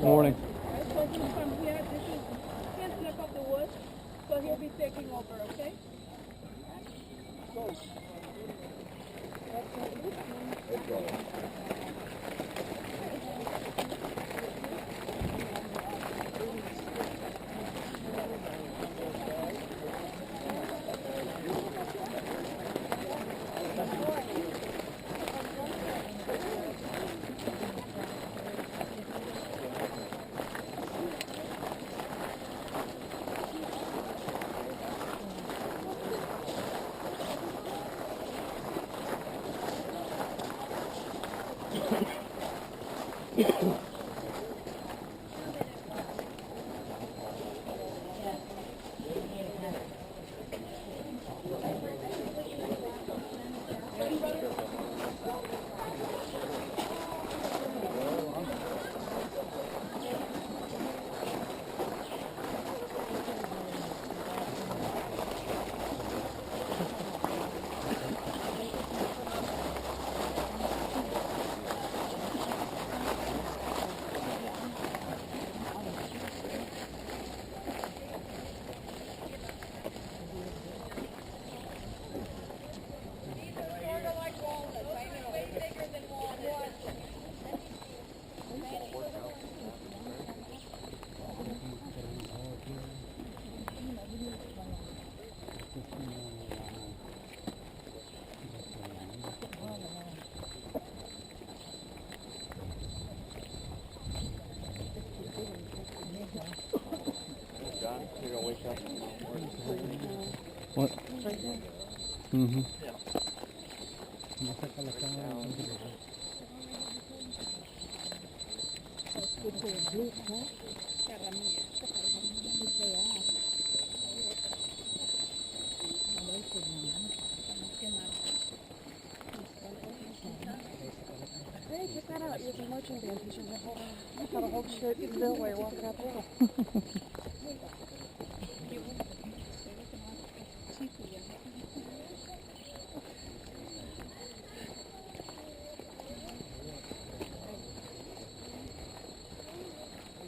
Morning. Alright, so he's from here. This is his neck of the woods. So he'll be taking over, okay? Go. What? Mm-hmm. Hey, check that out. You're the marching band. You should have a whole shirt in the way walking out the wall.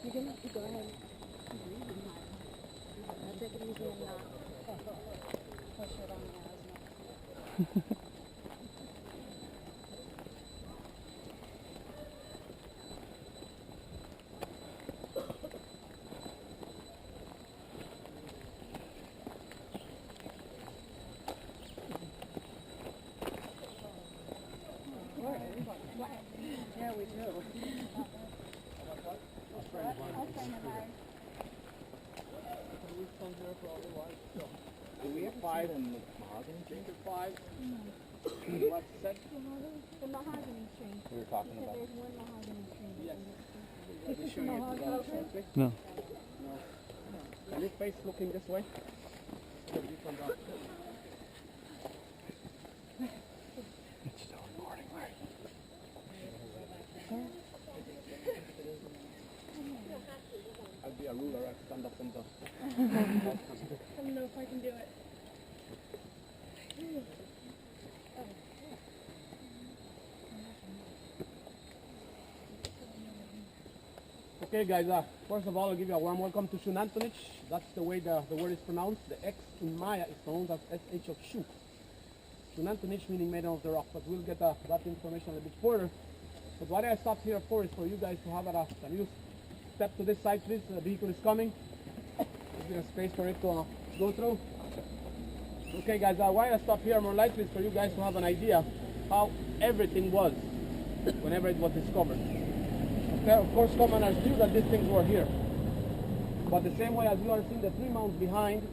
You can go ahead. I'll take it easy and not push it on the asthma. Yeah, we do. Do we have 5 on the mahogany tree? 5. What's that? The mahogany tree. We were talking about. There's one mahogany tree. Yes. Let me show you something. No. Can you face looking this way? It's still recording, right? I'll be a ruler. I stand up and down. I don't know if I can do it. Okay, guys. First of all, I'll give you a warm welcome to Xunantunich. That's the way the word is pronounced. The X in Maya is pronounced as SH of Shu. Xunantunich meaning made of the rock. But we'll get that information a little bit further. But what I stopped here for is for you guys to have can you step to this side, please? The vehicle is coming. There's a space for it to go through. Okay, guys. Why I stopped here more likely is for you guys to have an idea how everything was whenever it was discovered. Okay, of course, commoners knew that these things were here. But the same way as you are seeing the 3 mounds behind,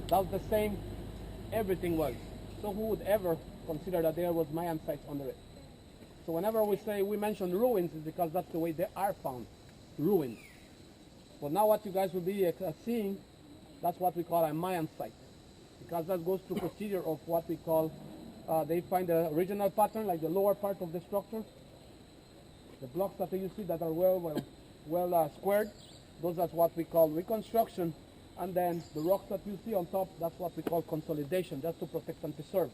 that's the same everything was. So who would ever consider that there was Mayan sites under it? So whenever we mention ruins, it's because that's the way they are found, ruins. But now what you guys will be seeing, that's what we call a Mayan site. Because that goes through procedure of what we call, they find the original pattern, like the lower part of the structure. The blocks that you see that are well squared, those are what we call reconstruction. And then the rocks that you see on top, that's what we call consolidation, just to protect and preserve.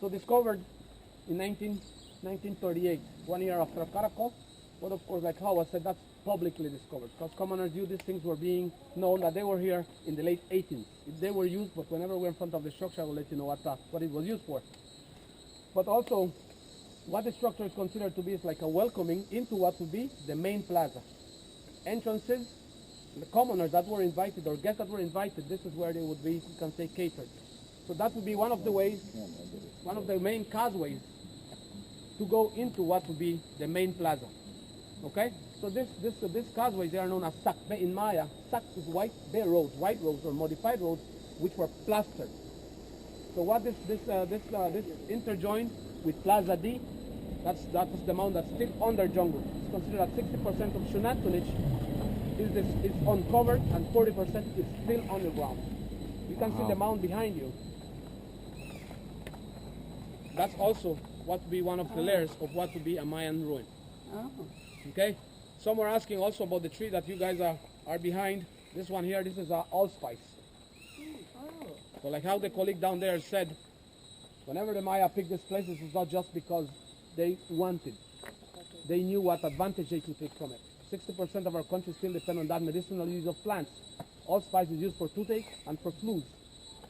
So discovered in 1938, 1 year after Caracol, But of course, like Howard said, that's publicly discovered because commoners knew these things were being known, that they were here in the late 18th. They were used, but whenever we're in front of the structure, I will let you know what it was used for. But also, what the structure is considered to be is like a welcoming into what would be the main plaza. Entrances, the commoners that were invited or guests that were invited, this is where they would be, you can say, catered. So that would be one of the ways, one of the main causeways to go into what would be the main plaza. Okay? So this causeways, they are known as sac. In Maya, sac is white roads or modified roads, which were plastered. So what this interjoined with Plaza D, that is the mound that's still under jungle. It's considered that 60% of Xunantunich is uncovered and 40% is still underground. You can see the mound behind you. That's also what would be one of the layers of what would be a Mayan ruin. Oh. Okay? Some were asking also about the tree that you guys are behind. This one here, this is allspice. Oh. So like how the colleague down there said, whenever the Maya picked this place, this is not just because they wanted. They knew what advantage they could take from it. 60% of our country still depend on that medicinal use of plants. Allspice is used for toothache and for flus.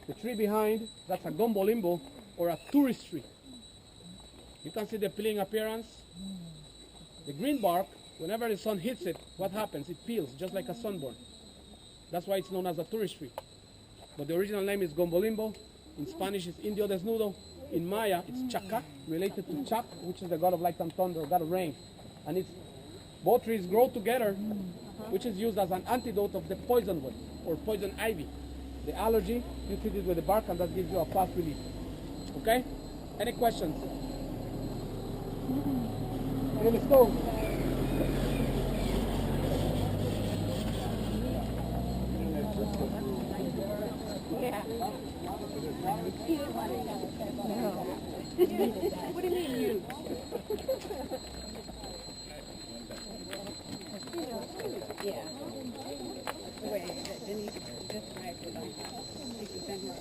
The tree behind, that's a gombolimbo or a tourist tree. You can see the peeling appearance. The green bark, whenever the sun hits it, what happens? It peels just like a sunburn. That's why it's known as a tourist tree. But the original name is gombolimbo. In Spanish, it's indio desnudo. In Maya, it's chaca, related to Chac, which is the god of light and thunder, god of rain. And both trees grow together, which is used as an antidote of the poison wood or poison ivy. The allergy, you treat it with the bark, and that gives you a fast relief. Okay? Any questions? Okay, let's go. Yeah. No. What do you mean you? Yeah. Wait, then you just drag it on. You can bend her.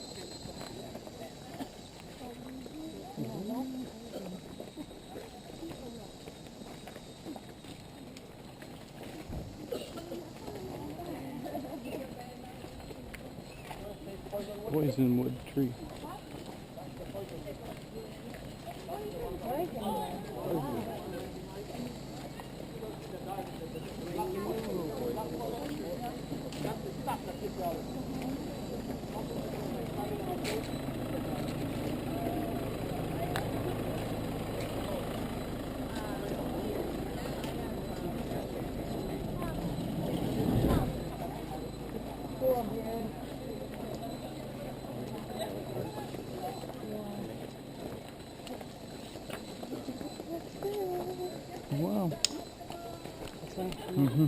Poisonwood tree. Wow. Mm-hmm.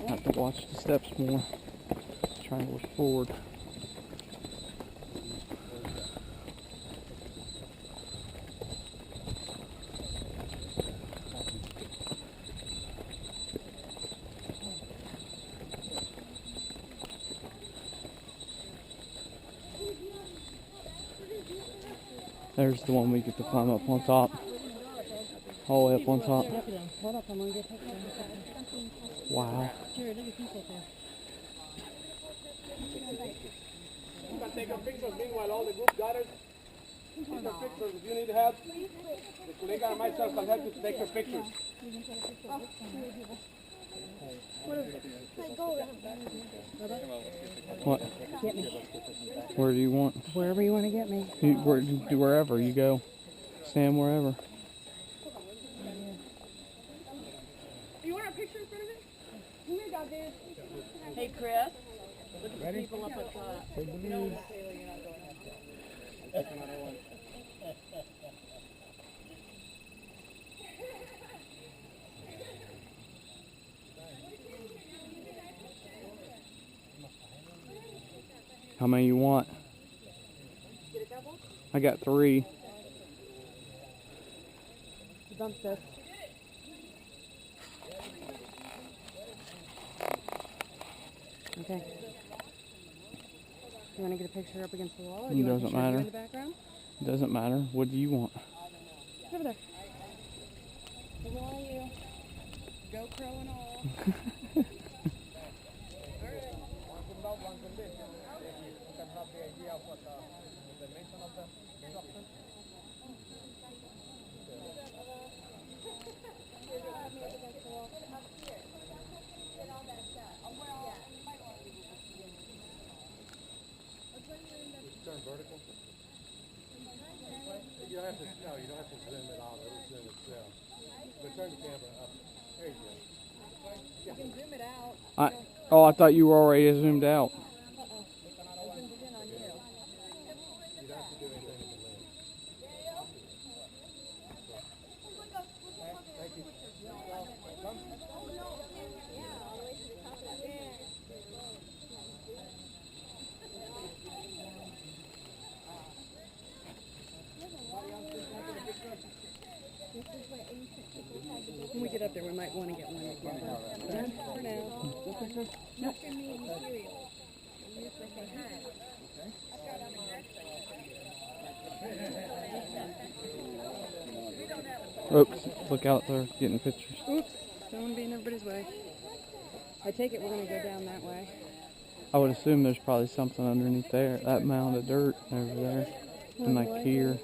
Have to watch the steps more. Trying to look forward. There's the one we get to climb up on top. All the way up on top. Hold up, I'm gonna get pictures. Wow. Jerry, look at these up there. You can take a picture meanwhile all the group gathers. Take your pictures. If you need help, the colleague and myself can help you to take your pictures. What? Get me. Where do you want? Wherever you want to get me. Wherever you go. Stand wherever. You want a picture in front of it? Come here, dog, dude. Hey, Chris. Look at the people up at top. No, Taylor, you're not going up. Another one. How many you want? I got 3. Dump this. Okay. You want to get a picture up against the wall? Or It do you want a doesn't picture of you matter. in the background? It doesn't matter. What do you want? Over there. Who are you? Go crow and all. Turn vertical. You don't have to. No, you don't have to zoom it out. It'll zoom itself. But turn the camera up. There you go. You can zoom it out. I thought you were already zoomed out. I zoomed it in on you. You don't have to do anything with the lens. Thank you. Come. When we get up there, we might want to get one again. But for now. Oops, look out there, getting pictures. Oops, don't want to be in everybody's way. I take it we're going to go down that way. I would assume there's probably something underneath there, that mound of dirt over there, and like here.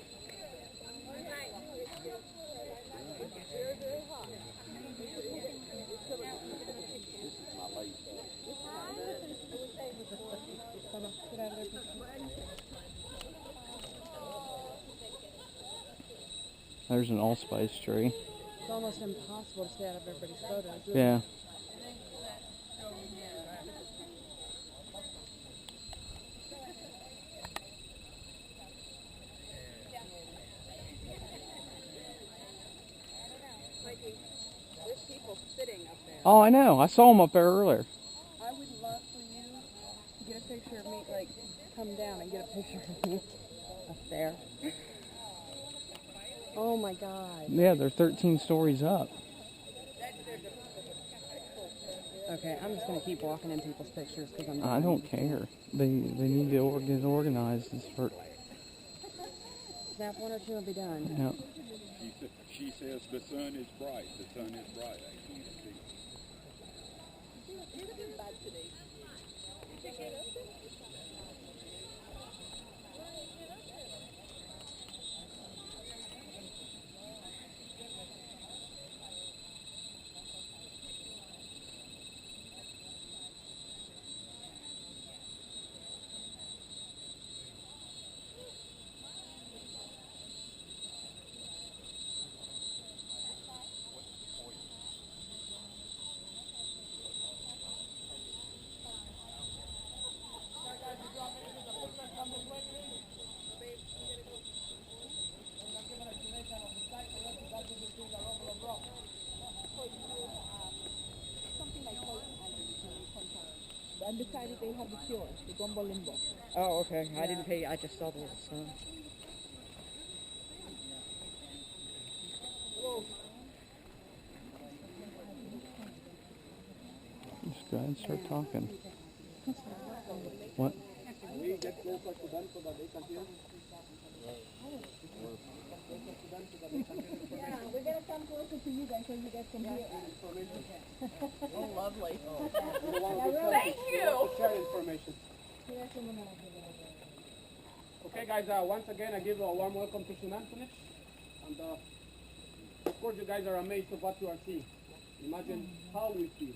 There's an allspice tree. It's almost impossible to stay out of everybody's photos. Yeah. There's people sitting up there. Oh, I know. I saw them up there earlier. I would love for you to get a picture of me, like, come down and get a picture of me up there. Oh my God. Yeah, they're 13 stories up. Okay, I'm just going to keep walking in people's pictures because I'm I don't care. They need to get organized. Snap one or two and be done. Yeah. She says the sun is bright. The sun is bright. I can't see. Undecided, they have the cure, the gumbo limbo. Oh, okay. I didn't pay. I just saw the little sign. Just go ahead and start talking. What? We get closer to them so that they can hear. Yeah, we're going to come closer to you guys so you guys can hear us. Oh, lovely. Thank you. Share information. Okay, guys. Once again, I give a warm welcome to Xunantunich, and of course, you guys are amazed of what you are seeing. Imagine how we feel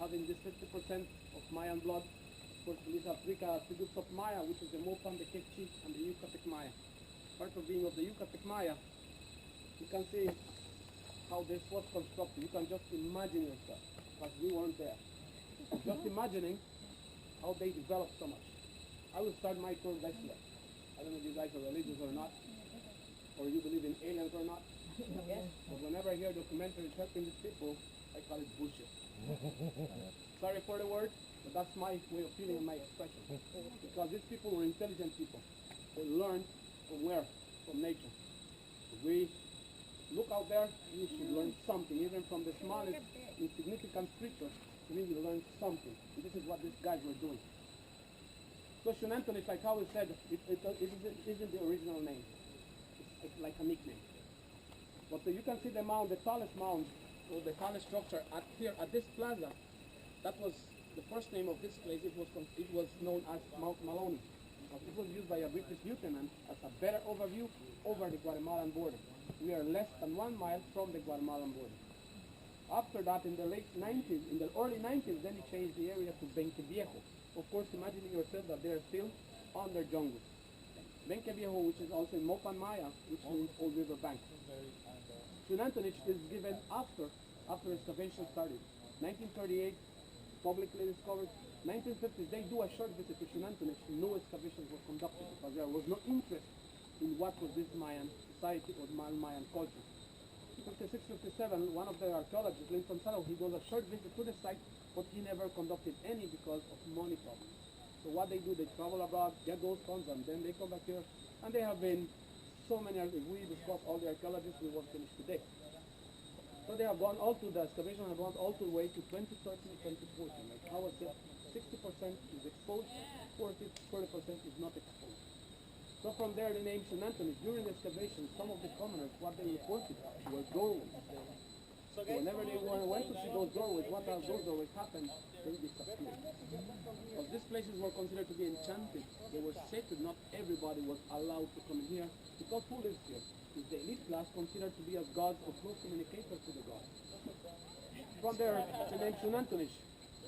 having this 50% of Mayan blood. Of course, these are three groups of Maya, which is the Mopan, the Quechua, and the Yucatec Maya. Part of being of the Yucatec Maya, you can see how this was constructed. You can just imagine yourself, because we weren't there. Just imagining how they developed so much. I will start my tour next year. I don't know if you guys are religious or not, or you believe in aliens or not. But whenever I hear documentaries helping these people, I call it bullshit. Sorry for the word, but that's my way of feeling and my expression. Because these people were intelligent people. They learned from where? From nature. If we look out there, we should learn something, even from the smallest insignificant creature It means you learn something. And this is what these guys were doing. So Xunantunich, like how we said, it isn't the original name. It's like a nickname. But you can see the mound, the tallest mound, or the tallest structure here at this plaza. That was the first name of this place. It was known as Mount Maloney. But it was used by a British lieutenant as a better overview over the Guatemalan border. We are less than 1 mile from the Guatemalan border. After that, in the early 90s, then he changed the area to Benque Viejo. Of course, imagining yourself that they are still on their jungle. Benque Viejo, which is also in Mopan Maya, which means Old River Bank. Xunantunich is given after excavation started. 1938, publicly discovered. 1950s, they do a short visit to Xunantunich. No excavations were conducted because there was no interest in what was this Mayan society or Mayan culture. 56, 57, one of the archaeologists, Linton Salo, he does a short visit to the site, but he never conducted any because of money problems. So what they do, they travel abroad, get those funds, and then they come back here. And they have been so many, if we discuss all the archaeologists, we won't finish today. So they have gone all to the excavation, have gone all the way to 2013, 2014. Like I was said, 60% is exposed, 40% is not exposed. So from there, the name Xunantunich. During the excavation, some of the commoners, what they reported were doorways. So whenever they went to see those doorways, what those doorways happened, they disappeared. Because these places were considered to be enchanted. They were sacred. Not everybody was allowed to come in here. Because who lives here? Is the elite class considered to be as gods or close communicators to the gods. From there, the name Xunantunich.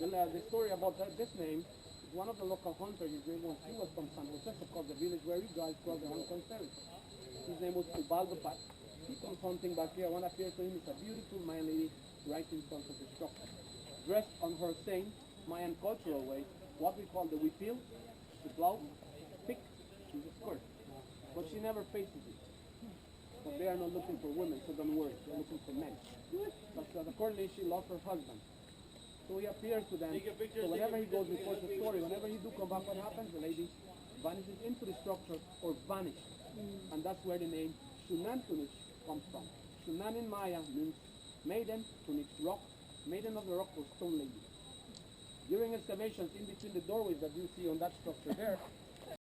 The story about this name, one of the local hunters, his name was, he was from San Jose, of course, the village where you guys crossed the Hong Kong ferry. His name was Ubaldo Pat. He comes hunting back here. One appears to him is a beautiful Mayan lady right in front of the structure. Dressed on her same Mayan cultural way, what we call the huipil, the blouse, thick, is a skirt. But she never faces it. But they are not looking for women, so don't worry, they're looking for men. But accordingly, she lost her husband. So he appears to them. So whenever he goes before the story, whenever he do come back, what happens? The lady vanishes into the structure or vanishes. And that's where the name Xunantunich comes from. Xunan in Maya means maiden, tunich, rock. Maiden of the rock or stone lady. During excavations in between the doorways that you see on that structure there,